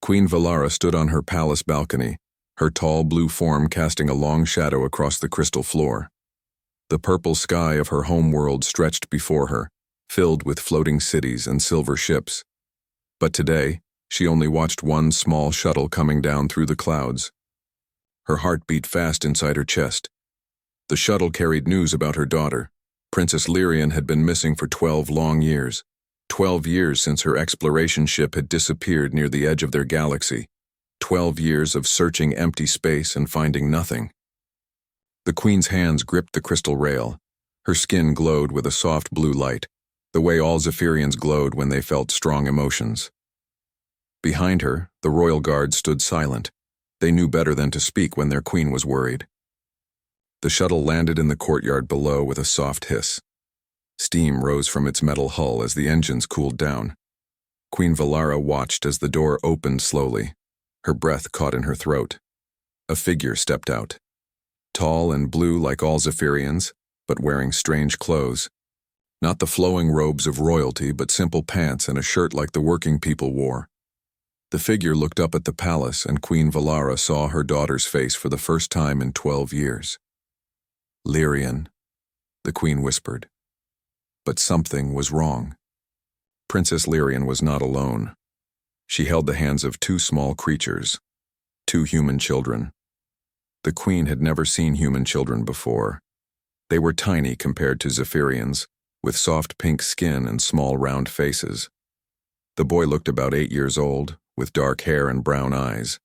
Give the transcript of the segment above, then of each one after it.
Queen Valara stood on her palace balcony, her tall blue form casting a long shadow across the crystal floor. The purple sky of her homeworld stretched before her, filled with floating cities and silver ships. But today, she only watched one small shuttle coming down through the clouds. Her heart beat fast inside her chest. The shuttle carried news about her daughter. Princess Lyrian had been missing for 12 long years. 12 years since her exploration ship had disappeared near the edge of their galaxy. 12 years of searching empty space and finding nothing. The Queen's hands gripped the crystal rail. Her skin glowed with a soft blue light, the way all Zephyrians glowed when they felt strong emotions. Behind her, the royal guard stood silent. They knew better than to speak when their queen was worried. The shuttle landed in the courtyard below with a soft hiss. Steam rose from its metal hull as the engines cooled down. Queen Valara watched as the door opened slowly. Her breath caught in her throat. A figure stepped out. Tall and blue like all Zephyrians, but wearing strange clothes. Not the flowing robes of royalty, but simple pants and a shirt like the working people wore. The figure looked up at the palace, and Queen Valara saw her daughter's face for the first time in 12 years. "Lyrian," the Queen whispered. But something was wrong. Princess Lyrian was not alone. She held the hands of two small creatures, two human children. The Queen had never seen human children before. They were tiny compared to Zephyrians, with soft pink skin and small round faces. The boy looked about 8 years old, with dark hair and brown eyes.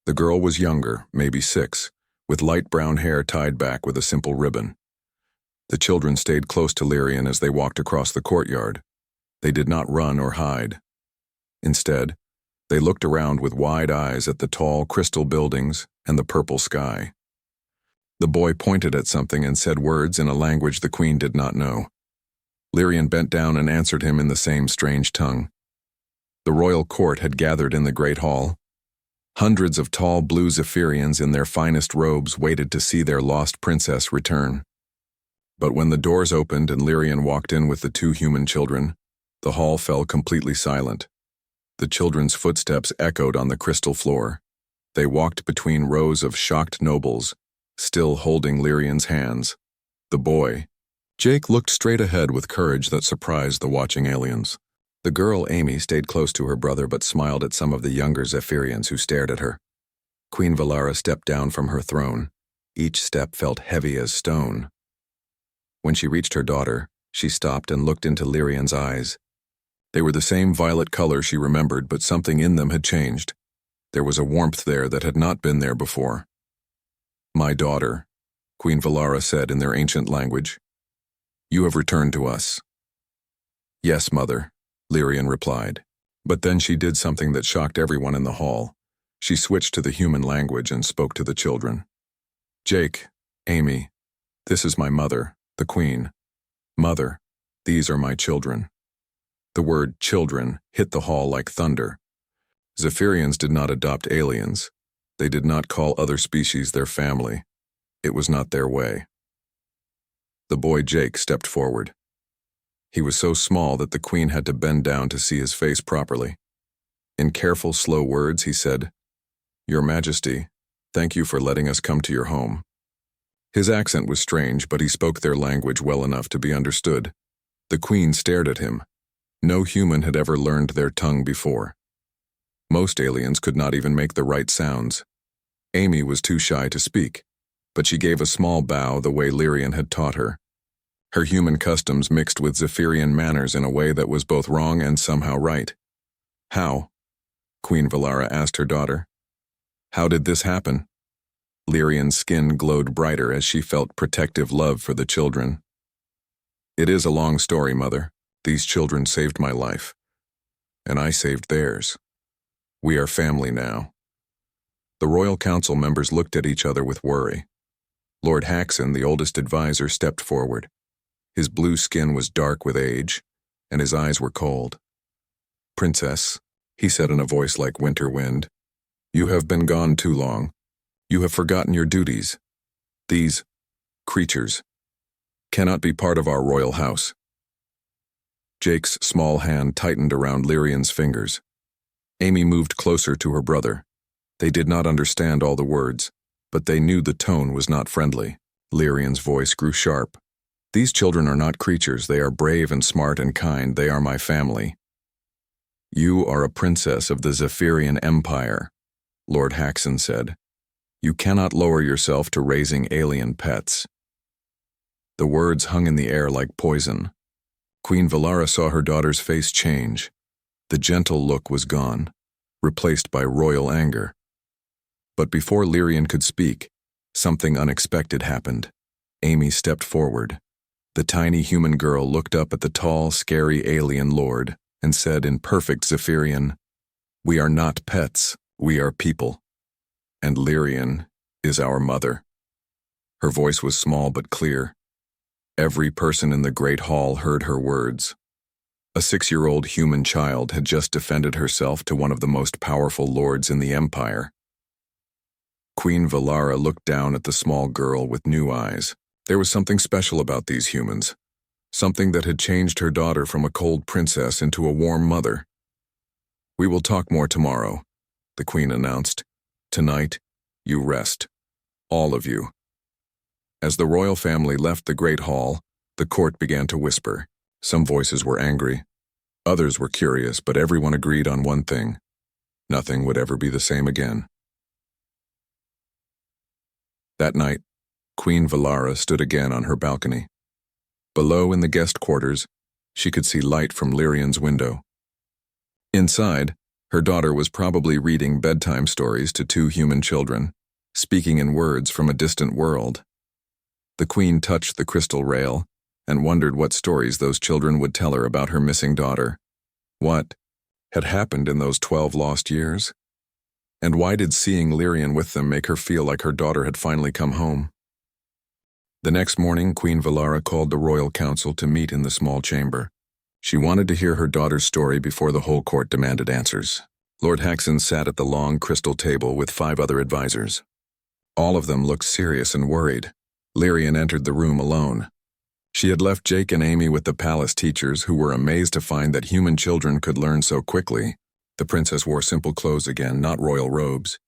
The girl was younger, maybe 6, with light brown hair tied back with a simple ribbon. The children stayed close to Lyrian as they walked across the courtyard. They did not run or hide. Instead, they looked around with wide eyes at the tall crystal buildings and the purple sky. The boy pointed at something and said words in a language the Queen did not know. Lyrian bent down and answered him in the same strange tongue. The royal court had gathered in the great hall. Hundreds of tall blue Zephyrians in their finest robes waited to see their lost princess return. But when the doors opened and Lyrian walked in with the two human children, the hall fell completely silent. The children's footsteps echoed on the crystal floor. They walked between rows of shocked nobles, still holding Lyrian's hands. The boy, Jake, looked straight ahead with courage that surprised the watching aliens. The girl, Amy, stayed close to her brother but smiled at some of the younger Zephyrians who stared at her. Queen Valara stepped down from her throne. Each step felt heavy as stone. When she reached her daughter, she stopped and looked into Lyrian's eyes. They were the same violet color she remembered, but something in them had changed. There was a warmth there that had not been there before. "My daughter," Queen Valara said in their ancient language. "You have returned to us." "Yes, mother," Lyrian replied. But then she did something that shocked everyone in the hall. She switched to the human language and spoke to the children. "Jake, Amy, this is my mother, the Queen. Mother, these are my children." The word "children" hit the hall like thunder. Zephyrians did not adopt aliens. They did not call other species their family. It was not their way. The boy Jake stepped forward. He was so small that the Queen had to bend down to see his face properly. In careful, slow words, he said, "Your Majesty, thank you for letting us come to your home." His accent was strange, but he spoke their language well enough to be understood. The Queen stared at him. No human had ever learned their tongue before. Most aliens could not even make the right sounds. Amy was too shy to speak, but she gave a small bow the way Lyrian had taught her. Her human customs mixed with Zephyrian manners in a way that was both wrong and somehow right. "How?" Queen Valara asked her daughter. "How did this happen?" Lyrian's skin glowed brighter as she felt protective love for the children. "It is a long story, Mother. These children saved my life, and I saved theirs. We are family now." The royal council members looked at each other with worry. Lord Haxon, the oldest advisor, stepped forward. His blue skin was dark with age, and his eyes were cold. "Princess," he said in a voice like winter wind, "you have been gone too long. You have forgotten your duties. These creatures cannot be part of our royal house." Jake's small hand tightened around Lyrian's fingers. Amy moved closer to her brother. They did not understand all the words, but they knew the tone was not friendly. Lyrian's voice grew sharp. These children are not creatures. They are brave and smart and kind. They are my family. You are a princess of the Zephyrian Empire, Lord Haxon said. You cannot lower yourself to raising alien pets. The words hung in the air like poison. Queen Valara saw her daughter's face change. The gentle look was gone, replaced by royal anger. But before Lyrian could speak, something unexpected happened. Amy stepped forward. The tiny human girl looked up at the tall, scary alien lord and said in perfect Zephyrian, "We are not pets, we are people. And Lyrian is our mother." Her voice was small but clear. Every person in the great hall heard her words. A 6-year-old human child had just defended herself to one of the most powerful lords in the empire. Queen Valara looked down at the small girl with new eyes. There was something special about these humans, something that had changed her daughter from a cold princess into a warm mother. "We will talk more tomorrow," the queen announced. "Tonight, you rest. All of you." As the royal family left the great hall, the court began to whisper. Some voices were angry. Others were curious, but everyone agreed on one thing. Nothing would ever be the same again. That night, Queen Valara stood again on her balcony. Below in the guest quarters, she could see light from Lyrian's window. Inside, her daughter was probably reading bedtime stories to 2 human children, speaking in words from a distant world. The queen touched the crystal rail and wondered what stories those children would tell her about her missing daughter. What had happened in those 12 lost years? And why did seeing Lyrian with them make her feel like her daughter had finally come home? The next morning, Queen Valara called the royal council to meet in the small chamber. She wanted to hear her daughter's story before the whole court demanded answers. Lord Haxon sat at the long crystal table with 5 other advisors. All of them looked serious and worried. Lyrian entered the room alone. She had left Jake and Amy with the palace teachers, who were amazed to find that human children could learn so quickly. The princess wore simple clothes again, not royal robes.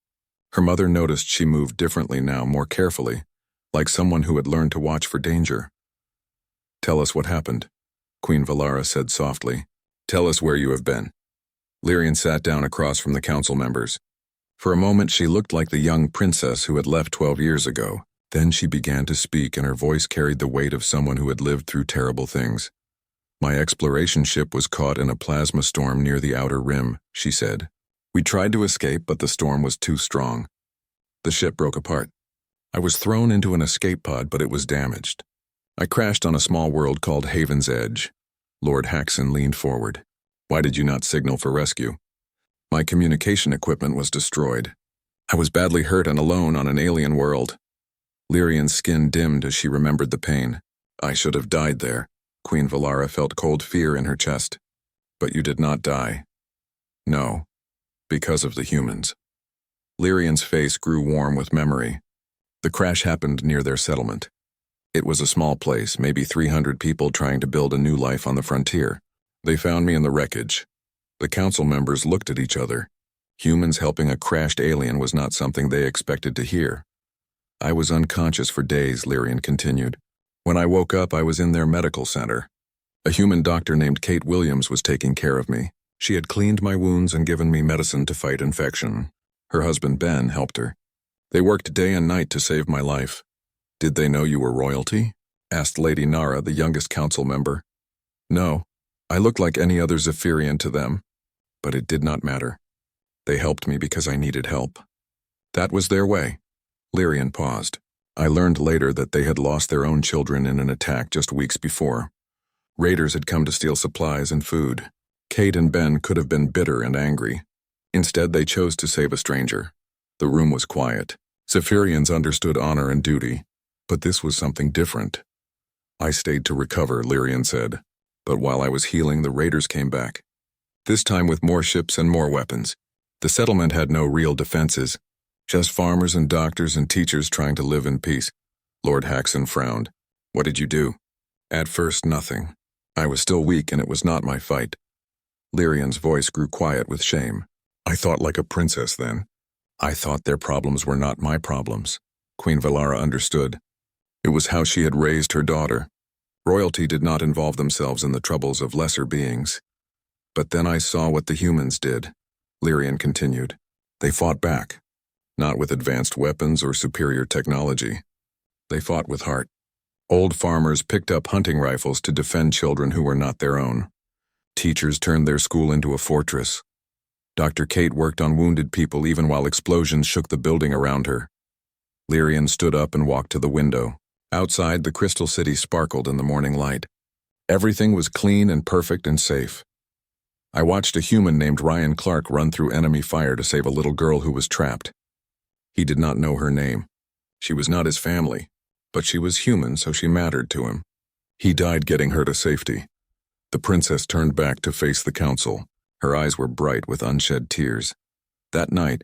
Her mother noticed she moved differently now, more carefully, like someone who had learned to watch for danger. "Tell us what happened," Queen Valara said softly. "Tell us where you have been." Lyrian sat down across from the council members. For a moment she looked like the young princess who had left 12 years ago. Then she began to speak, and her voice carried the weight of someone who had lived through terrible things. "My exploration ship was caught in a plasma storm near the outer rim," she said. "We tried to escape, but the storm was too strong. The ship broke apart. I was thrown into an escape pod, but it was damaged. I crashed on a small world called Haven's Edge." Lord Haxon leaned forward. "Why did you not signal for rescue?" "My communication equipment was destroyed. I was badly hurt and alone on an alien world." Lyrian's skin dimmed as she remembered the pain. "I should have died there." Queen Valara felt cold fear in her chest. "But you did not die." "No, because of the humans." Lyrian's face grew warm with memory. The crash happened near their settlement. It was a small place, maybe 300 people trying to build a new life on the frontier. They found me in the wreckage. The council members looked at each other. Humans helping a crashed alien was not something they expected to hear. "I was unconscious for days," Lyrian continued. "When I woke up, I was in their medical center. A human doctor named Kate Williams was taking care of me. She had cleaned my wounds and given me medicine to fight infection. Her husband Ben helped her. They worked day and night to save my life." "Did they know you were royalty?" asked Lady Nara, the youngest council member. "No, I looked like any other Zephyrian to them, but it did not matter. They helped me because I needed help. That was their way." Lyrian paused. "I learned later that they had lost their own children in an attack just weeks before. Raiders had come to steal supplies and food. Kate and Ben could have been bitter and angry. Instead, they chose to save a stranger. The room was quiet. Zephyrians understood honor and duty, but this was something different. "I stayed to recover," Lyrian said. "But while I was healing, the raiders came back. This time with more ships and more weapons. The settlement had no real defenses. Just farmers and doctors and teachers trying to live in peace." Lord Haxon frowned. "What did you do?" "At first, nothing. I was still weak and it was not my fight." Lyrian's voice grew quiet with shame. I thought like a princess then. I thought their problems were not my problems. Queen Valara understood. It was how she had raised her daughter. Royalty did not involve themselves in the troubles of lesser beings. But then I saw what the humans did, Lyrian continued. They fought back, not with advanced weapons or superior technology. They fought with heart. Old farmers picked up hunting rifles to defend children who were not their own. Teachers turned their school into a fortress. Dr. Kate worked on wounded people even while explosions shook the building around her. Lyrian stood up and walked to the window. Outside, the Crystal City sparkled in the morning light. Everything was clean and perfect and safe. I watched a human named Ryan Clark run through enemy fire to save a little girl who was trapped. He did not know her name. She was not his family, but she was human, so she mattered to him. He died getting her to safety. The princess turned back to face the council. Her eyes were bright with unshed tears. That night,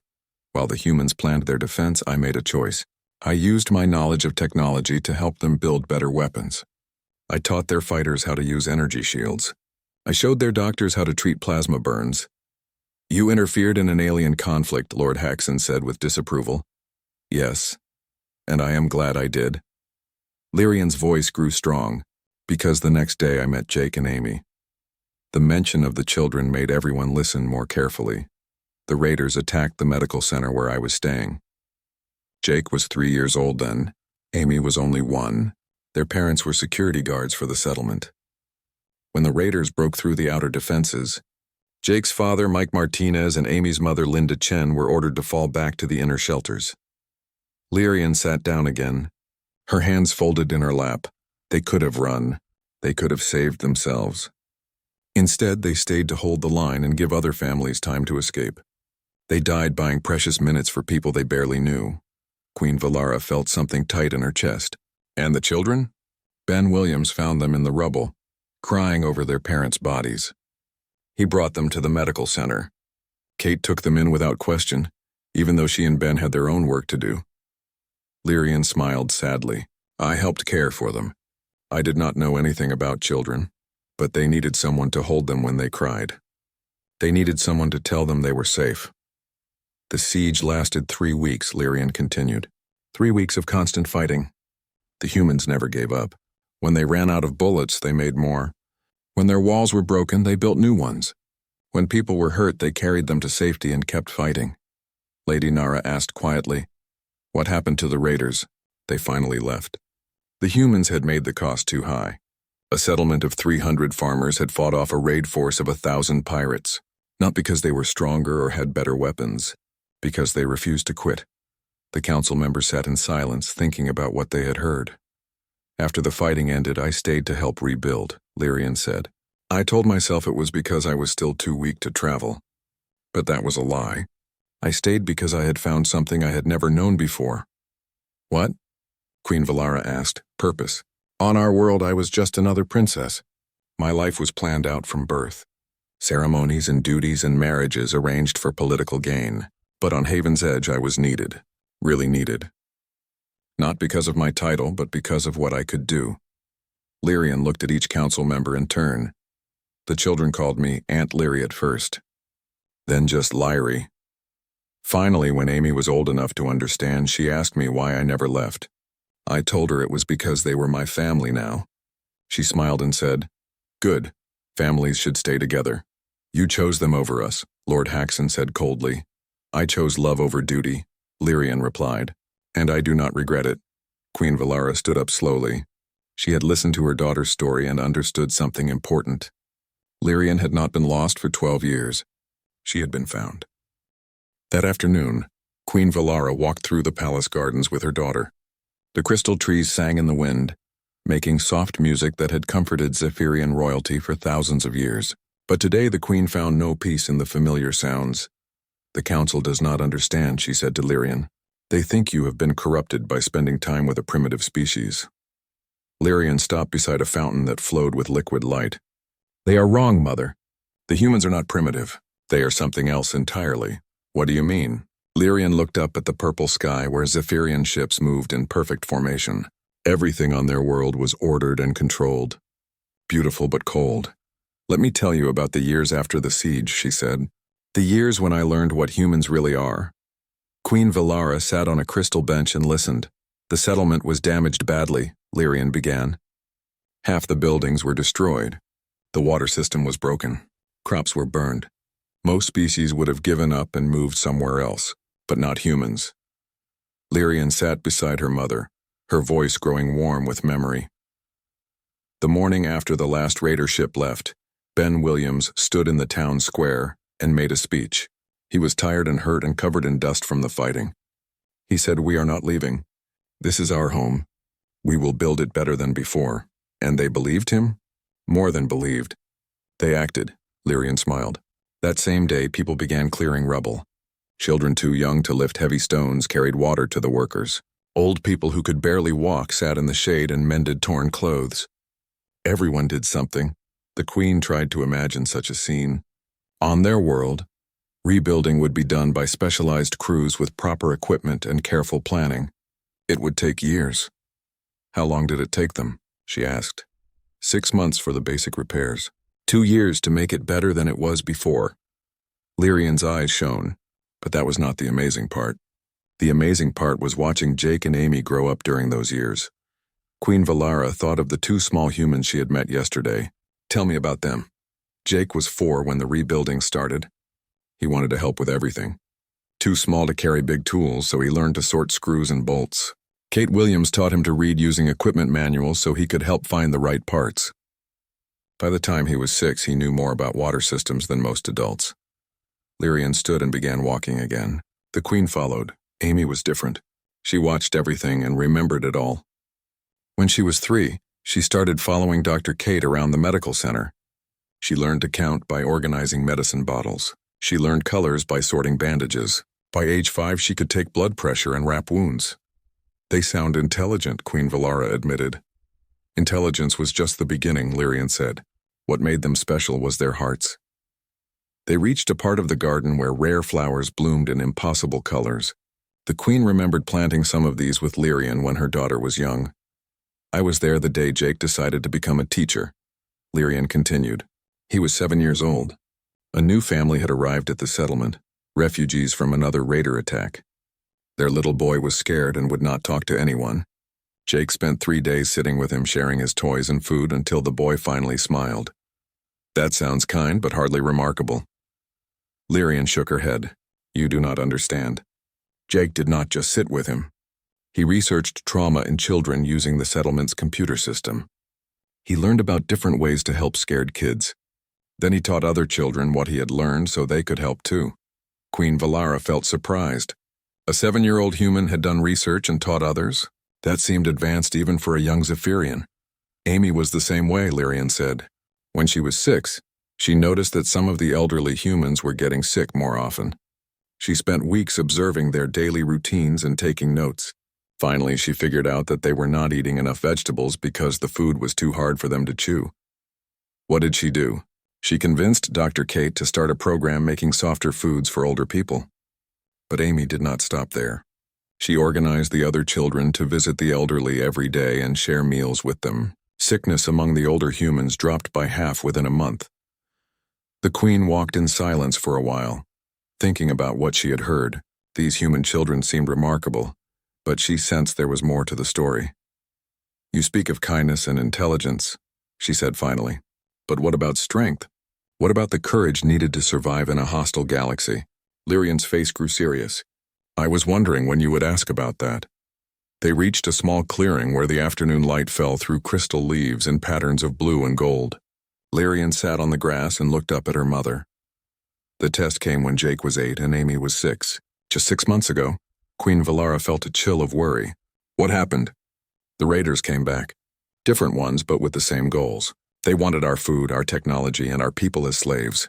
while the humans planned their defense, I made a choice. I used my knowledge of technology to help them build better weapons. I taught their fighters how to use energy shields. I showed their doctors how to treat plasma burns. You interfered in an alien conflict, Lord Haxon said with disapproval. Yes, and I am glad I did. Lyrian's voice grew strong, because the next day I met Jake and Amy. The mention of the children made everyone listen more carefully. The raiders attacked the medical center where I was staying. Jake was 3 years old then. Amy was only 1. Their parents were security guards for the settlement. When the raiders broke through the outer defenses, Jake's father, Mike Martinez, and Amy's mother, Linda Chen, were ordered to fall back to the inner shelters. Lyrian sat down again, her hands folded in her lap. They could have run. They could have saved themselves. Instead, they stayed to hold the line and give other families time to escape. They died buying precious minutes for people they barely knew. Queen Valara felt something tight in her chest. And the children? Ben Williams found them in the rubble, crying over their parents' bodies. He brought them to the medical center. Kate took them in without question, even though she and Ben had their own work to do. Lyrian smiled sadly. I helped care for them. I did not know anything about children, but they needed someone to hold them when they cried. They needed someone to tell them they were safe. The siege lasted 3 weeks, Lyrian continued. 3 weeks of constant fighting. The humans never gave up. When they ran out of bullets, they made more. When their walls were broken, they built new ones. When people were hurt, they carried them to safety and kept fighting. Lady Nara asked quietly, "What happened to the raiders?" They finally left. The humans had made the cost too high. A settlement of 300 farmers had fought off a raid force of 1,000 pirates, not because they were stronger or had better weapons, because they refused to quit. The council members sat in silence, thinking about what they had heard. After the fighting ended, I stayed to help rebuild, Lyrian said. I told myself it was because I was still too weak to travel. But that was a lie. I stayed because I had found something I had never known before. What? Queen Valara asked. Purpose. On our world, I was just another princess. My life was planned out from birth. Ceremonies and duties and marriages arranged for political gain. But on Haven's Edge, I was needed. Really needed. Not because of my title, but because of what I could do. Lyrian looked at each council member in turn. The children called me Aunt Lyri at first, then just Lyri. Finally, when Amy was old enough to understand, she asked me why I never left. I told her it was because they were my family now. She smiled and said, Good, families should stay together. You chose them over us, Lord Haxon said coldly. I chose love over duty, Lyrian replied, and I do not regret it. Queen Valara stood up slowly. She had listened to her daughter's story and understood something important. Lyrian had not been lost for 12 years. She had been found. That afternoon, Queen Valara walked through the palace gardens with her daughter. The crystal trees sang in the wind, making soft music that had comforted Zephyrian royalty for thousands of years. But today the queen found no peace in the familiar sounds. The council does not understand, she said to Lyrian. They think you have been corrupted by spending time with a primitive species. Lyrian stopped beside a fountain that flowed with liquid light. They are wrong, Mother. The humans are not primitive. They are something else entirely. What do you mean? Lyrian looked up at the purple sky where Zephyrian ships moved in perfect formation. Everything on their world was ordered and controlled. Beautiful but cold. Let me tell you about the years after the siege, she said. The years when I learned what humans really are. Queen Valara sat on a crystal bench and listened. The settlement was damaged badly, Lyrian began. Half the buildings were destroyed. The water system was broken. Crops were burned. Most species would have given up and moved somewhere else, but not humans. Lyrian sat beside her mother, her voice growing warm with memory. The morning after the last raider ship left, Ben Williams stood in the town square and made a speech. He was tired and hurt and covered in dust from the fighting. He said, "We are not leaving. This is our home. We will build it better than before." And they believed him? More than believed. They acted, Lyrian smiled. That same day, people began clearing rubble. Children too young to lift heavy stones carried water to the workers. Old people who could barely walk sat in the shade and mended torn clothes. Everyone did something. The Queen tried to imagine such a scene. On their world, rebuilding would be done by specialized crews with proper equipment and careful planning. It would take years. How long did it take them? She asked. 6 months for the basic repairs. 2 years to make it better than it was before. Lyrian's eyes shone, but that was not the amazing part. The amazing part was watching Jake and Amy grow up during those years. Queen Valara thought of the 2 small humans she had met yesterday. Tell me about them. Jake was 4 when the rebuilding started. He wanted to help with everything. Too small to carry big tools, so he learned to sort screws and bolts. Kate Williams taught him to read using equipment manuals so he could help find the right parts. By the time he was 6, he knew more about water systems than most adults. Lyrian stood and began walking again. The Queen followed. Amy was different. She watched everything and remembered it all. When she was 3, she started following Dr. Kate around the medical center. She learned to count by organizing medicine bottles. She learned colors by sorting bandages. By age 5, she could take blood pressure and wrap wounds. They sound intelligent, Queen Valara admitted. Intelligence was just the beginning, Lyrian said. What made them special was their hearts. They reached a part of the garden where rare flowers bloomed in impossible colors. The Queen remembered planting some of these with Lyrian when her daughter was young. I was there the day Jake decided to become a teacher, Lyrian continued. He was 7 years old. A new family had arrived at the settlement, refugees from another raider attack. Their little boy was scared and would not talk to anyone. Jake spent 3 days sitting with him, sharing his toys and food until the boy finally smiled. That sounds kind, but hardly remarkable. Lyrian shook her head. You do not understand. Jake did not just sit with him. He researched trauma in children using the settlement's computer system. He learned about different ways to help scared kids. Then he taught other children what he had learned so they could help too. Queen Valara felt surprised. A 7-year-old human had done research and taught others? That seemed advanced even for a young Zephyrian. Amy was the same way, Lyrian said. When she was 6, she noticed that some of the elderly humans were getting sick more often. She spent weeks observing their daily routines and taking notes. Finally, she figured out that they were not eating enough vegetables because the food was too hard for them to chew. What did she do? She convinced Dr. Kate to start a program making softer foods for older people. But Amy did not stop there. She organized the other children to visit the elderly every day and share meals with them. Sickness among the older humans dropped by half within a month. The Queen walked in silence for a while, thinking about what she had heard. These human children seemed remarkable, but she sensed there was more to the story. You speak of kindness and intelligence, she said finally. But what about strength? What about the courage needed to survive in a hostile galaxy? Lyrian's face grew serious. I was wondering when you would ask about that. They reached a small clearing where the afternoon light fell through crystal leaves in patterns of blue and gold. Lyrian sat on the grass and looked up at her mother. The test came when Jake was 8 and Amy was 6. Just 6 months ago, Queen Valara felt a chill of worry. What happened? The raiders came back. Different ones, but with the same goals. They wanted our food, our technology, and our people as slaves.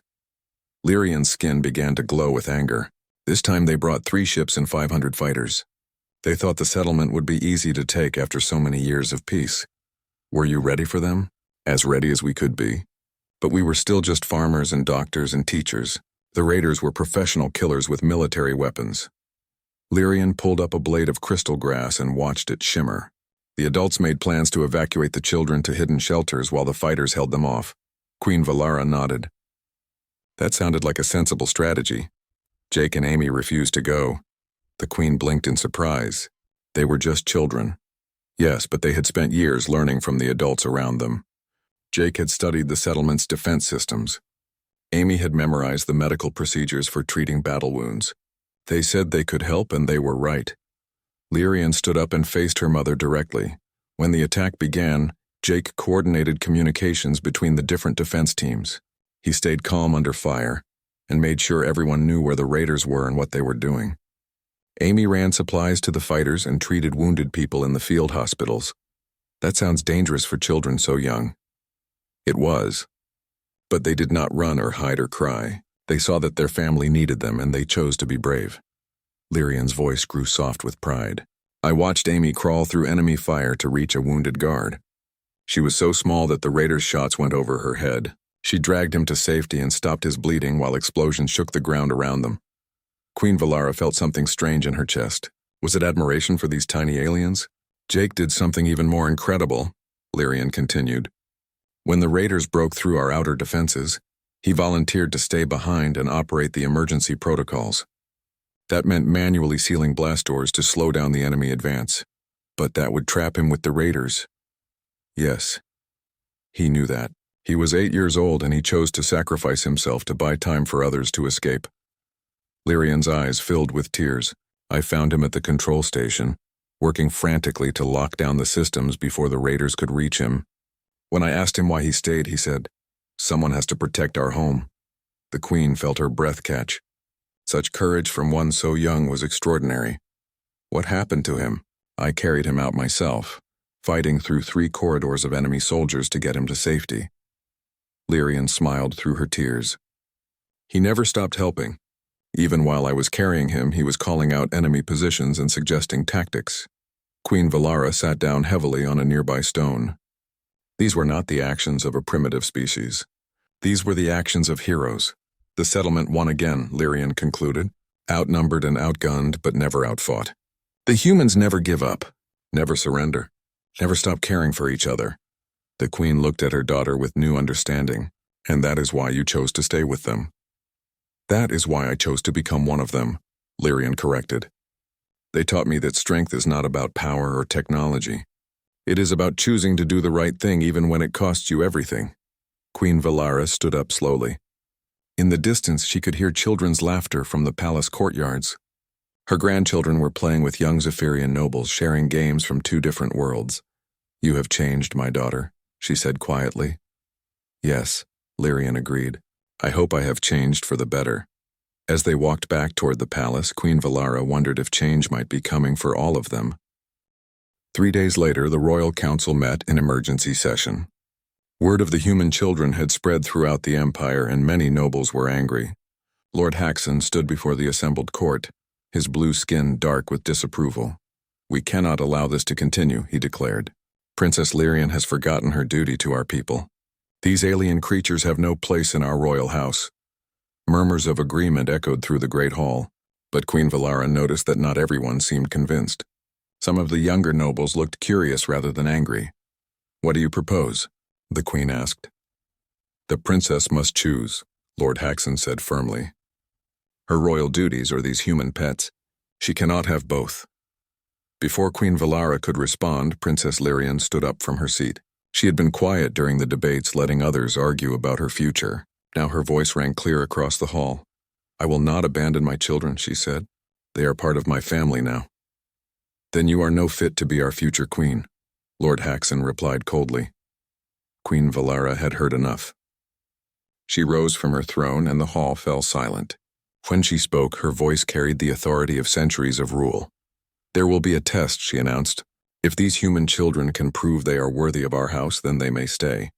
Lyrian's skin began to glow with anger. This time they brought 3 ships and 500 fighters. They thought the settlement would be easy to take after so many years of peace. Were you ready for them? As ready as we could be. But we were still just farmers and doctors and teachers. The raiders were professional killers with military weapons. Lyrian pulled up a blade of crystal grass and watched it shimmer. The adults made plans to evacuate the children to hidden shelters while the fighters held them off. Queen Valara nodded. That sounded like a sensible strategy. Jake and Amy refused to go. The Queen blinked in surprise. They were just children. Yes, but they had spent years learning from the adults around them. Jake had studied the settlement's defense systems. Amy had memorized the medical procedures for treating battle wounds. They said they could help, and they were right. Lyrian stood up and faced her mother directly. When the attack began, Jake coordinated communications between the different defense teams. He stayed calm under fire and made sure everyone knew where the raiders were and what they were doing. Amy ran supplies to the fighters and treated wounded people in the field hospitals. That sounds dangerous for children so young. It was. But they did not run or hide or cry. They saw that their family needed them, and they chose to be brave. Lyrian's voice grew soft with pride. I watched Amy crawl through enemy fire to reach a wounded guard. She was so small that the raiders' shots went over her head. She dragged him to safety and stopped his bleeding while explosions shook the ground around them. Queen Valara felt something strange in her chest. Was it admiration for these tiny aliens? Jake did something even more incredible, Lyrian continued. When the raiders broke through our outer defenses, he volunteered to stay behind and operate the emergency protocols. That meant manually sealing blast doors to slow down the enemy advance. But that would trap him with the raiders. Yes, he knew that. He was 8 years old, and he chose to sacrifice himself to buy time for others to escape. Lyrian's eyes filled with tears. I found him at the control station, working frantically to lock down the systems before the raiders could reach him. When I asked him why he stayed, he said, "Someone has to protect our home." The Queen felt her breath catch. Such courage from one so young was extraordinary. What happened to him? I carried him out myself, fighting through 3 corridors of enemy soldiers to get him to safety. Lyrian smiled through her tears. He never stopped helping. Even while I was carrying him, he was calling out enemy positions and suggesting tactics. Queen Valara sat down heavily on a nearby stone. These were not the actions of a primitive species. These were the actions of heroes. The settlement won again, Lyrian concluded, outnumbered and outgunned, but never outfought. The humans never give up, never surrender, never stop caring for each other. The Queen looked at her daughter with new understanding, and that is why you chose to stay with them. That is why I chose to become one of them, Lyrian corrected. They taught me that strength is not about power or technology. It is about choosing to do the right thing even when it costs you everything. Queen Valara stood up slowly. In the distance, she could hear children's laughter from the palace courtyards. Her grandchildren were playing with young Zephyrian nobles, sharing games from 2 different worlds. "You have changed, my daughter," she said quietly. "Yes," Lyrian agreed. "I hope I have changed for the better." As they walked back toward the palace, Queen Valara wondered if change might be coming for all of them. 3 days later, the Royal Council met in emergency session. Word of the human children had spread throughout the Empire, and many nobles were angry. Lord Haxon stood before the assembled court, his blue skin dark with disapproval. "We cannot allow this to continue," he declared. "Princess Lyrian has forgotten her duty to our people. These alien creatures have no place in our royal house." Murmurs of agreement echoed through the Great Hall, but Queen Valara noticed that not everyone seemed convinced. Some of the younger nobles looked curious rather than angry. "What do you propose?" the Queen asked. "The princess must choose," Lord Haxon said firmly. "Her royal duties or these human pets. She cannot have both." Before Queen Valara could respond, Princess Lyrian stood up from her seat. She had been quiet during the debates, letting others argue about her future. Now her voice rang clear across the hall. "I will not abandon my children," she said. "They are part of my family now." "Then you are no fit to be our future queen," Lord Haxon replied coldly. Queen Valara had heard enough. She rose from her throne, and the hall fell silent. When she spoke, her voice carried the authority of centuries of rule. "There will be a test," she announced. "If these human children can prove they are worthy of our house, then they may stay.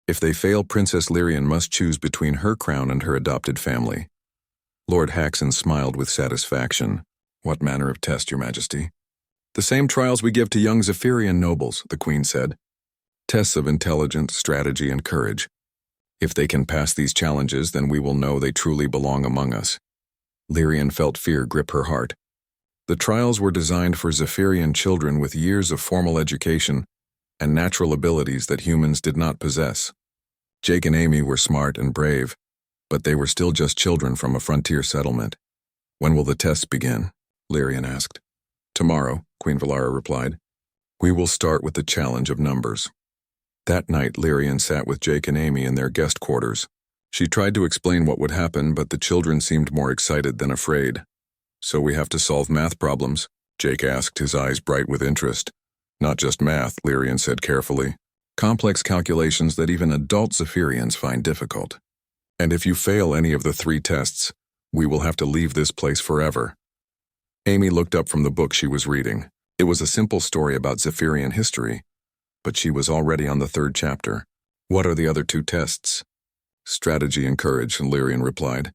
If they fail, Princess Lyrian must choose between her crown and her adopted family." Lord Haxon smiled with satisfaction. "What manner of test, Your Majesty?" "The same trials we give to young Zephyrian nobles," the Queen said. "Tests of intelligence, strategy, and courage. If they can pass these challenges, then we will know they truly belong among us." Lyrian felt fear grip her heart. The trials were designed for Zephyrian children with years of formal education and natural abilities that humans did not possess. Jake and Amy were smart and brave, But they were still just children from a frontier settlement. "When will the tests begin?" Lyrian asked. "Tomorrow," Queen Valara replied. "We will start with the challenge of numbers." That night, Lyrian sat with Jake and Amy in their guest quarters. She tried to explain what would happen, but the children seemed more excited than afraid. "So we have to solve math problems?" Jake asked, his eyes bright with interest. "Not just math," Lyrian said carefully. "Complex calculations that even adult Zephyrians find difficult. And if you fail any of the 3 tests, we will have to leave this place forever." Amy looked up from the book she was reading. It was a simple story about Zephyrian history, but she was already on the 3rd chapter. "What are the other 2 tests?" "Strategy and courage," Lyrian replied.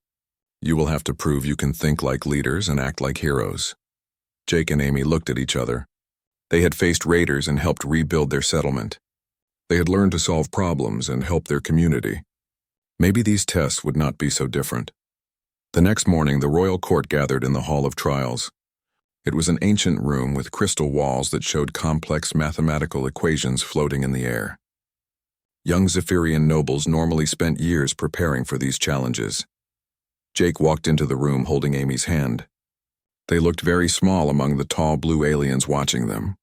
"You will have to prove you can think like leaders and act like heroes." Jake and Amy looked at each other. They had faced raiders and helped rebuild their settlement. They had learned to solve problems and help their community. Maybe these tests would not be so different. The next morning, the royal court gathered in the Hall of Trials. It was an ancient room with crystal walls that showed complex mathematical equations floating in the air. Young Zephyrian nobles normally spent years preparing for these challenges. Jake walked into the room holding Amy's hand. They looked very small among the tall blue aliens watching them.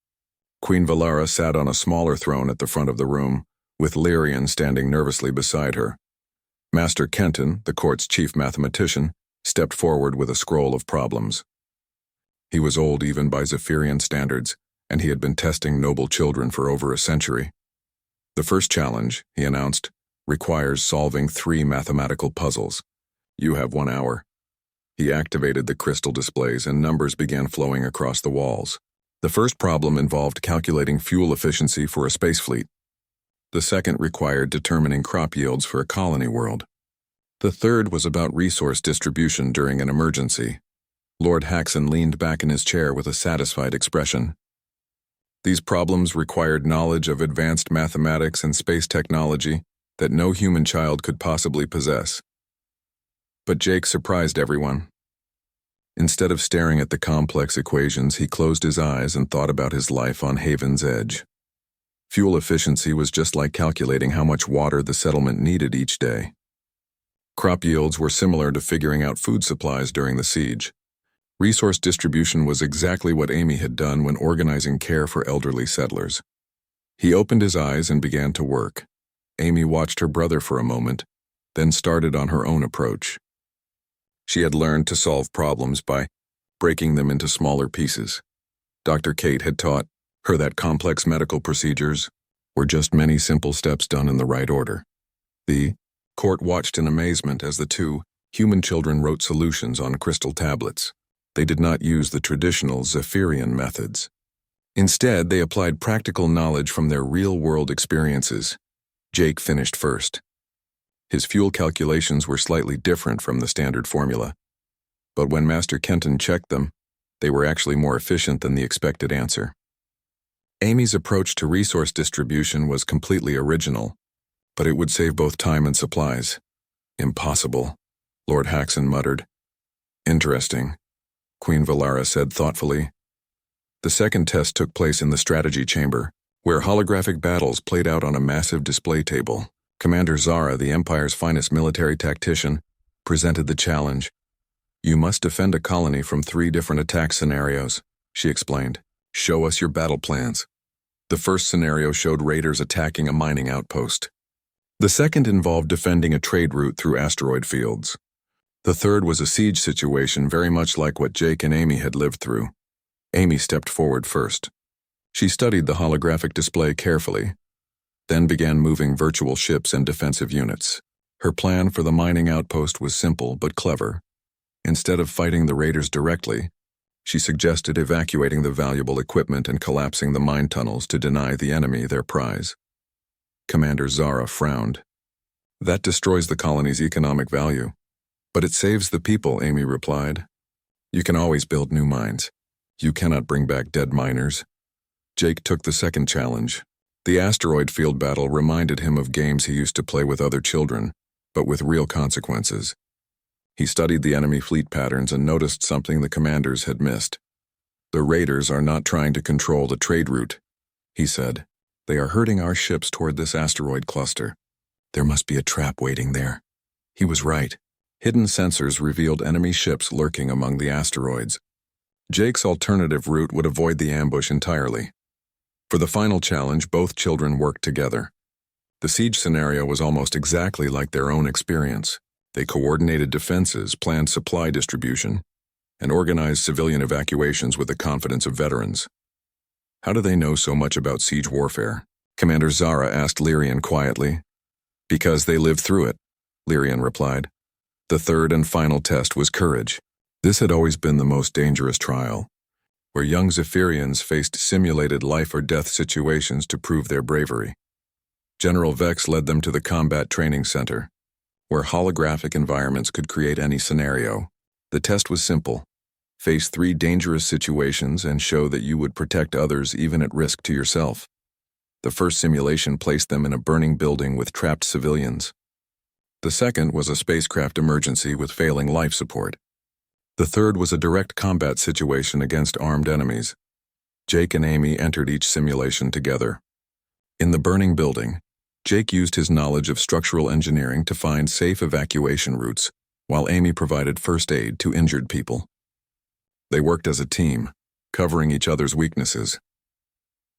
Queen Valara sat on a smaller throne at the front of the room, with Lyrian standing nervously beside her. Master Kenton, the court's chief mathematician, stepped forward with a scroll of problems. He was old even by Zephyrian standards, and he had been testing noble children for over a century. "The first challenge," he announced, "requires solving 3 mathematical puzzles. You have 1 hour." He activated the crystal displays and numbers began flowing across the walls. The first problem involved calculating fuel efficiency for a space fleet. The second required determining crop yields for a colony world. The third was about resource distribution during an emergency. Lord Haxon leaned back in his chair with a satisfied expression. These problems required knowledge of advanced mathematics and space technology that no human child could possibly possess. But Jake surprised everyone. Instead of staring at the complex equations, he closed his eyes and thought about his life on Haven's Edge. Fuel efficiency was just like calculating how much water the settlement needed each day. Crop yields were similar to figuring out food supplies during the siege. Resource distribution was exactly what Amy had done when organizing care for elderly settlers. He opened his eyes and began to work. Amy watched her brother for a moment, then started on her own approach. She had learned to solve problems by breaking them into smaller pieces. Dr. Kate had taught her that complex medical procedures were just many simple steps done in the right order. The court watched in amazement as the 2 human children wrote solutions on crystal tablets. They did not use the traditional Zephyrian methods. Instead, they applied practical knowledge from their real-world experiences. Jake finished first. His fuel calculations were slightly different from the standard formula, but when Master Kenton checked them, they were actually more efficient than the expected answer. Amy's approach to resource distribution was completely original, but it would save both time and supplies. "Impossible," Lord Haxon muttered. "Interesting," Queen Valara said thoughtfully. The second test took place in the strategy chamber, where holographic battles played out on a massive display table. Commander Zara, the Empire's finest military tactician, presented the challenge. "You must defend a colony from 3 different attack scenarios," she explained. "Show us your battle plans." The first scenario showed raiders attacking a mining outpost. The second involved defending a trade route through asteroid fields. The third was a siege situation very much like what Jake and Amy had lived through. Amy stepped forward first. She studied the holographic display carefully, then began moving virtual ships and defensive units. Her plan for the mining outpost was simple but clever. Instead of fighting the raiders directly, she suggested evacuating the valuable equipment and collapsing the mine tunnels to deny the enemy their prize. Commander Zara frowned. "That destroys the colony's economic value." "But it saves the people," Amy replied. "You can always build new mines. You cannot bring back dead miners." Jake took the second challenge. The asteroid field battle reminded him of games he used to play with other children, but with real consequences. He studied the enemy fleet patterns and noticed something the commanders had missed. "The raiders are not trying to control the trade route," he said. "They are herding our ships toward this asteroid cluster. There must be a trap waiting there." He was right. Hidden sensors revealed enemy ships lurking among the asteroids. Jake's alternative route would avoid the ambush entirely. For the final challenge, both children worked together. The siege scenario was almost exactly like their own experience. They coordinated defenses, planned supply distribution, and organized civilian evacuations with the confidence of veterans. How do they know so much about siege warfare? Commander Zara asked Lyrian quietly. Because they lived through it, Lyrian replied. The third and final test was courage. This had always been the most dangerous trial, where young Zephyrians faced simulated life-or-death situations to prove their bravery. General Vex led them to the Combat Training Center, where holographic environments could create any scenario. The test was simple. Face 3 dangerous situations and show that you would protect others even at risk to yourself. The first simulation placed them in a burning building with trapped civilians. The second was a spacecraft emergency with failing life support. The third was a direct combat situation against armed enemies. Jake and Amy entered each simulation together. In the burning building, Jake used his knowledge of structural engineering to find safe evacuation routes, while Amy provided first aid to injured people. They worked as a team, covering each other's weaknesses.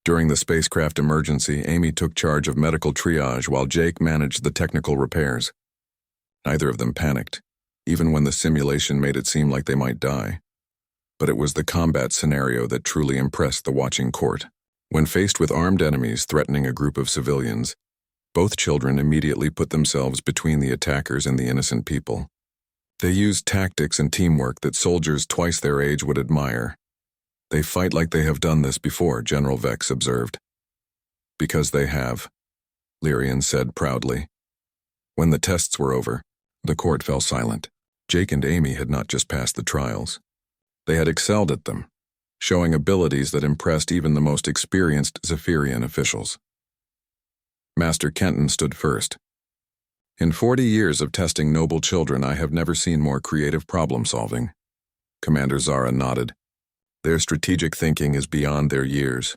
During the spacecraft emergency, Amy took charge of medical triage while Jake managed the technical repairs. Neither of them panicked, even when the simulation made it seem like they might die. But it was the combat scenario that truly impressed the watching court. When faced with armed enemies threatening a group of civilians, both children immediately put themselves between the attackers and the innocent people. They used tactics and teamwork that soldiers twice their age would admire. They fight like they have done this before, General Vex observed. Because they have, Lyrian said proudly. When the tests were over, the court fell silent. Jake and Amy had not just passed the trials. They had excelled at them, showing abilities that impressed even the most experienced Zephyrian officials. Master Kenton stood first. In 40 years of testing noble children, I have never seen more creative problem-solving. Commander Zara nodded. Their strategic thinking is beyond their years.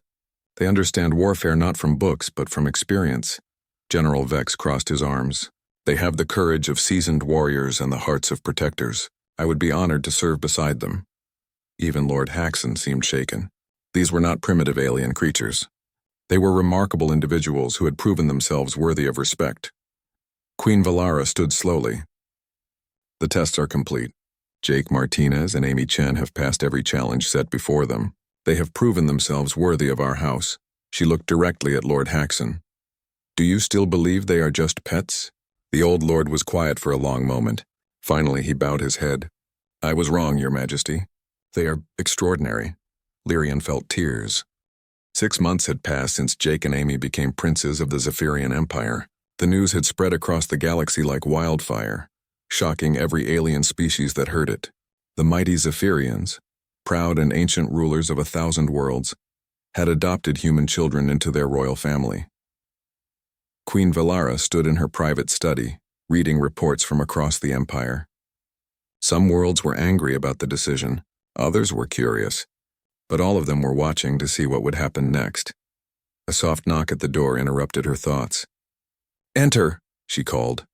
They understand warfare not from books, but from experience. General Vex crossed his arms. They have the courage of seasoned warriors and the hearts of protectors. I would be honored to serve beside them. Even Lord Haxon seemed shaken. These were not primitive alien creatures. They were remarkable individuals who had proven themselves worthy of respect. Queen Valara stood slowly. The tests are complete. Jake Martinez and Amy Chen have passed every challenge set before them. They have proven themselves worthy of our house. She looked directly at Lord Haxon. Do you still believe they are just pets? The old lord was quiet for a long moment. Finally, he bowed his head. I was wrong, Your Majesty. They are extraordinary. Lyrian felt tears. 6 months had passed since Jake and Amy became princes of the Zephyrian Empire. The news had spread across the galaxy like wildfire, shocking every alien species that heard it. The mighty Zephyrians, proud and ancient rulers of 1,000 worlds, had adopted human children into their royal family. Queen Valara stood in her private study, reading reports from across the empire. Some worlds were angry about the decision, others were curious, but all of them were watching to see what would happen next. A soft knock at the door interrupted her thoughts. Enter, she called.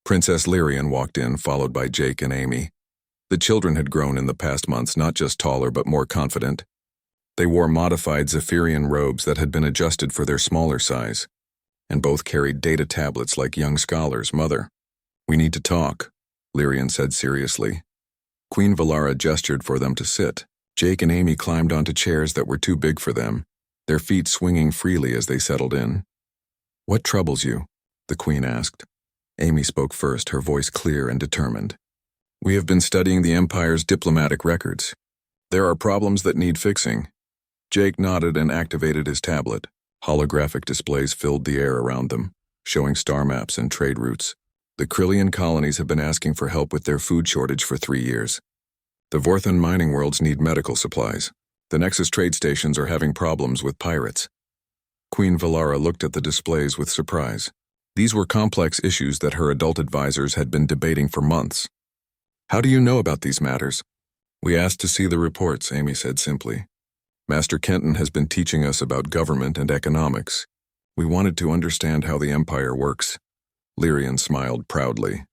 Princess Lyrian walked in, followed by Jake and Amy. The children had grown in the past months, not just taller but more confident. They wore modified Zephyrian robes that had been adjusted for their smaller size, and both carried data tablets like young scholars. Mother, we need to talk, Lyrian said seriously. Queen Valara gestured for them to sit. Jake and Amy climbed onto chairs that were too big for them, their feet swinging freely as they settled in. What troubles you? The Queen asked. Amy spoke first, her voice clear and determined. We have been studying the Empire's diplomatic records. There are problems that need fixing. Jake nodded and activated his tablet. Holographic displays filled the air around them, showing star maps and trade routes. The Krillian colonies have been asking for help with their food shortage for 3 years. The Vorthan mining worlds need medical supplies. The Nexus trade stations are having problems with pirates. Queen Valara looked at the displays with surprise. These were complex issues that her adult advisors had been debating for months. How do you know about these matters? We asked to see the reports, Amy said simply. Master Kenton has been teaching us about government and economics. We wanted to understand how the Empire works. Lyrian smiled proudly.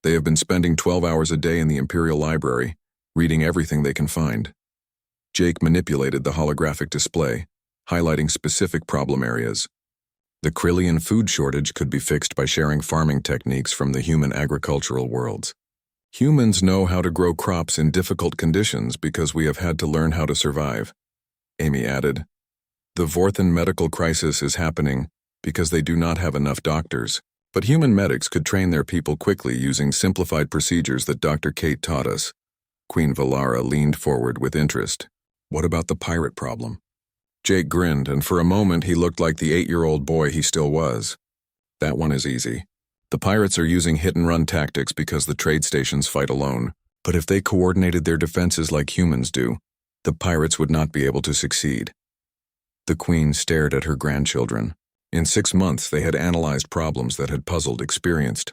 They have been spending 12 hours a day in the Imperial Library, reading everything they can find. Jake manipulated the holographic display, highlighting specific problem areas. The Krillian food shortage could be fixed by sharing farming techniques from the human agricultural worlds. Humans know how to grow crops in difficult conditions because we have had to learn how to survive, Amy added. The Vorthan medical crisis is happening because they do not have enough doctors, but human medics could train their people quickly using simplified procedures that Dr. Kate taught us. Queen Valara leaned forward with interest. What about the pirate problem? Jake grinned, and for a moment he looked like the 8-year-old boy he still was. That one is easy. The pirates are using hit-and-run tactics because the trade stations fight alone, but if they coordinated their defenses like humans do, the pirates would not be able to succeed. The Queen stared at her grandchildren. In 6 months they had analyzed problems that had puzzled experienced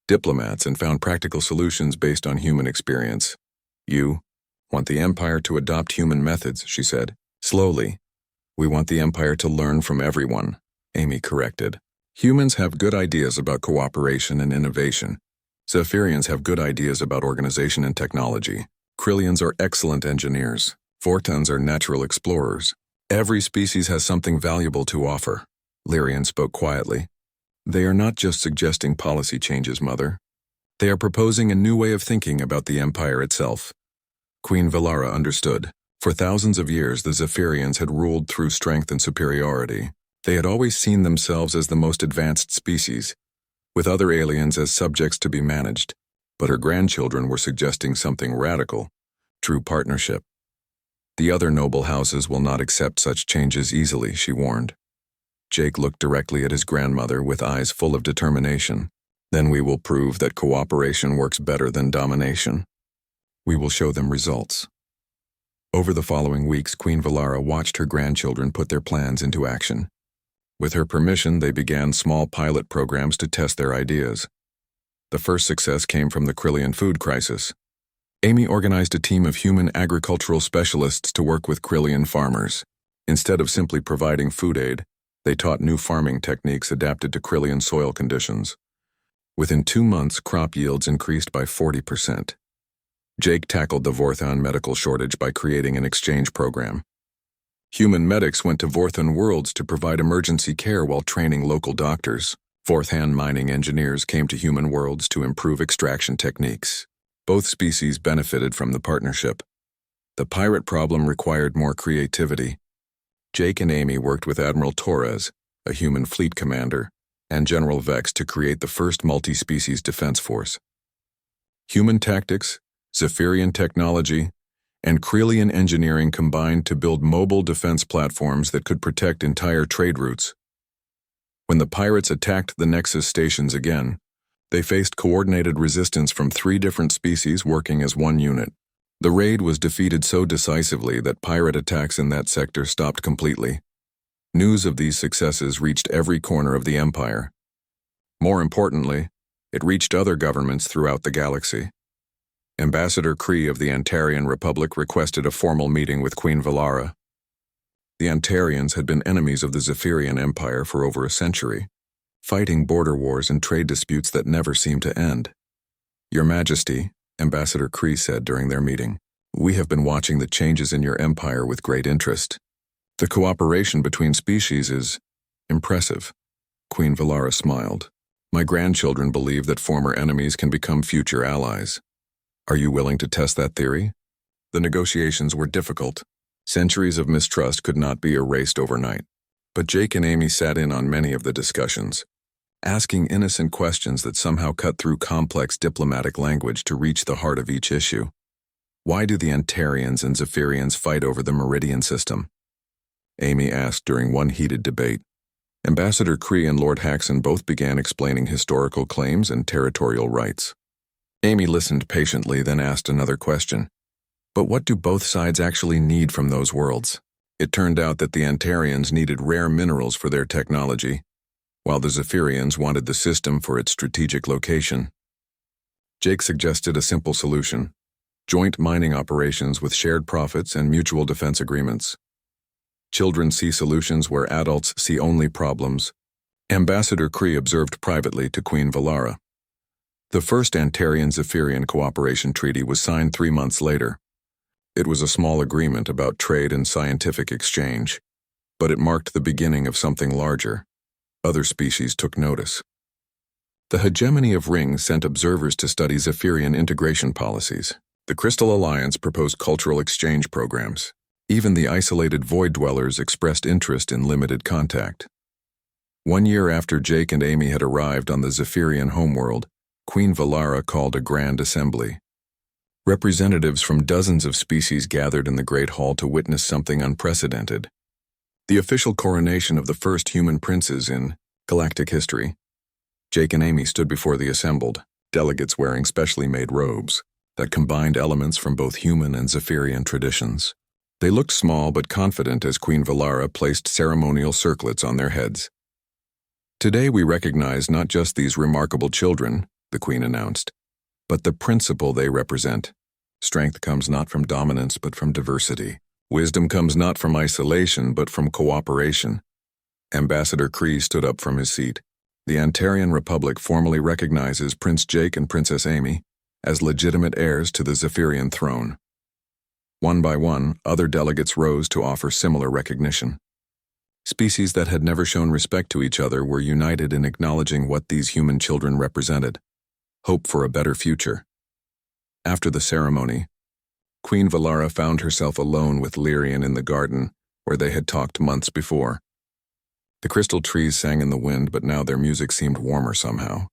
diplomats and found practical solutions based on human experience. You want the Empire to adopt human methods, she said. Slowly. We want the Empire to learn from everyone, Amy corrected. Humans have good ideas about cooperation and innovation. Zephyrians have good ideas about organization and technology. Krillians are excellent engineers. Vortons are natural explorers. Every species has something valuable to offer. Lyrian spoke quietly. They are not just suggesting policy changes, Mother. They are proposing a new way of thinking about the Empire itself. Queen Valara understood. For thousands of years, the Zephyrians had ruled through strength and superiority. They had always seen themselves as the most advanced species, with other aliens as subjects to be managed. But her grandchildren were suggesting something radical: true partnership. The other noble houses will not accept such changes easily, she warned. Jake looked directly at his grandmother with eyes full of determination. Then we will prove that cooperation works better than domination. We will show them results. Over the following weeks, Queen Valara watched her grandchildren put their plans into action. With her permission, they began small pilot programs to test their ideas. The first success came from the Krillian food crisis. Amy organized a team of human agricultural specialists to work with Krillian farmers. Instead of simply providing food aid, they taught new farming techniques adapted to Krillian soil conditions. Within 2 months, crop yields increased by 40%. Jake tackled the Vorthan medical shortage by creating an exchange program. Human medics went to Vorthan worlds to provide emergency care while training local doctors. Vorthan mining engineers came to human worlds to improve extraction techniques. Both species benefited from the partnership. The pirate problem required more creativity. Jake and Amy worked with Admiral Torres, a human fleet commander, and General Vex to create the first multi-species defense force. Human tactics, Zephyrian technology, and Krillian engineering combined to build mobile defense platforms that could protect entire trade routes. When the pirates attacked the Nexus stations again, they faced coordinated resistance from 3 different species working as one unit. The raid was defeated so decisively that pirate attacks in that sector stopped completely. News of these successes reached every corner of the Empire. More importantly, it reached other governments throughout the galaxy. Ambassador Kree of the Antarian Republic requested a formal meeting with Queen Valara. The Antarians had been enemies of the Zephyrian Empire for over a century, fighting border wars and trade disputes that never seemed to end. Your Majesty, Ambassador Kree said during their meeting, we have been watching the changes in your empire with great interest. The cooperation between species is impressive. Queen Valara smiled. My grandchildren believe that former enemies can become future allies. Are you willing to test that theory? The negotiations were difficult. Centuries of mistrust could not be erased overnight. But Jake and Amy sat in on many of the discussions, asking innocent questions that somehow cut through complex diplomatic language to reach the heart of each issue. Why do the Antarians and Zephyrians fight over the Meridian system? Amy asked during one heated debate. Ambassador Kree and Lord Haxon both began explaining historical claims and territorial rights. Amy listened patiently, then asked another question. But what do both sides actually need from those worlds? It turned out that the Antarians needed rare minerals for their technology, while the Zephyrians wanted the system for its strategic location. Jake suggested a simple solution: joint mining operations with shared profits and mutual defense agreements. Children see solutions where adults see only problems. Ambassador Kree observed privately to Queen Valara. The first Antarian-Zephyrian cooperation treaty was signed 3 months later. It was a small agreement about trade and scientific exchange, but it marked the beginning of something larger. Other species took notice. The hegemony of rings sent observers to study Zephyrian integration policies. The Crystal Alliance proposed cultural exchange programs. Even the isolated void dwellers expressed interest in limited contact. 1 year after Jake and Amy had arrived on the Zephyrian homeworld, Queen Valara called a grand assembly. Representatives from dozens of species gathered in the Great Hall to witness something unprecedented. The official coronation of the first human princes in galactic history. Jake and Amy stood before the assembled delegates wearing specially made robes that combined elements from both human and Zephyrian traditions. They looked small but confident as Queen Valara placed ceremonial circlets on their heads. "Today we recognize not just these remarkable children," the Queen announced, "but the principle they represent. Strength comes not from dominance but from diversity. Wisdom comes not from isolation but from cooperation." Ambassador Kree stood up from his seat. The Antarian Republic formally recognizes Prince Jake and Princess Amy as legitimate heirs to the Zephyrian throne. One by one, other delegates rose to offer similar recognition. Species that had never shown respect to each other were united in acknowledging what these human children represented: hope for a better future. After the ceremony, Queen Valara found herself alone with Lyrian in the garden, where they had talked months before. The crystal trees sang in the wind, but now their music seemed warmer somehow.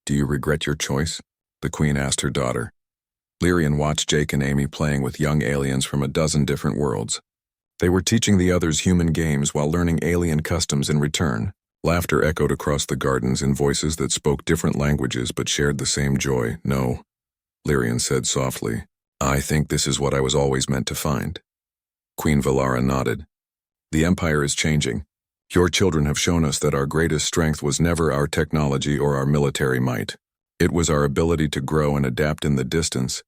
"Do you regret your choice?" the Queen asked her daughter. Lyrian watched Jake and Amy playing with young aliens from a dozen different worlds. They were teaching the others human games while learning alien customs in return. Laughter echoed across the gardens in voices that spoke different languages but shared the same joy. "No," Lyrian said softly. "I think this is what I was always meant to find." Queen Valara nodded. "The Empire is changing. Your children have shown us that our greatest strength was never our technology or our military might. It was our ability to grow and adapt in the distance."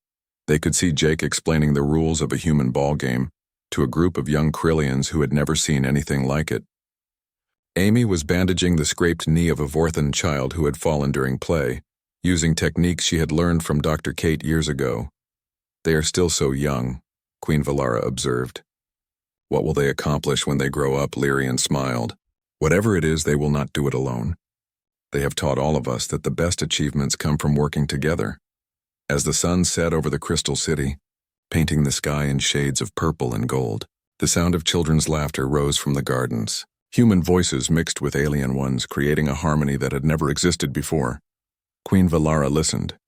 They could see Jake explaining the rules of a human ball game to a group of young Krillians who had never seen anything like it. Amy was bandaging the scraped knee of a Vorthan child who had fallen during play, using techniques she had learned from Dr. Kate years ago. "They are still so young," Queen Valara observed. "What will they accomplish when they grow up?" Lyrian smiled. "Whatever it is, they will not do it alone. They have taught all of us that the best achievements come from working together." As the sun set over the crystal city, painting the sky in shades of purple and gold, the sound of children's laughter rose from the gardens. Human voices mixed with alien ones, creating a harmony that had never existed before. Queen Valara listened,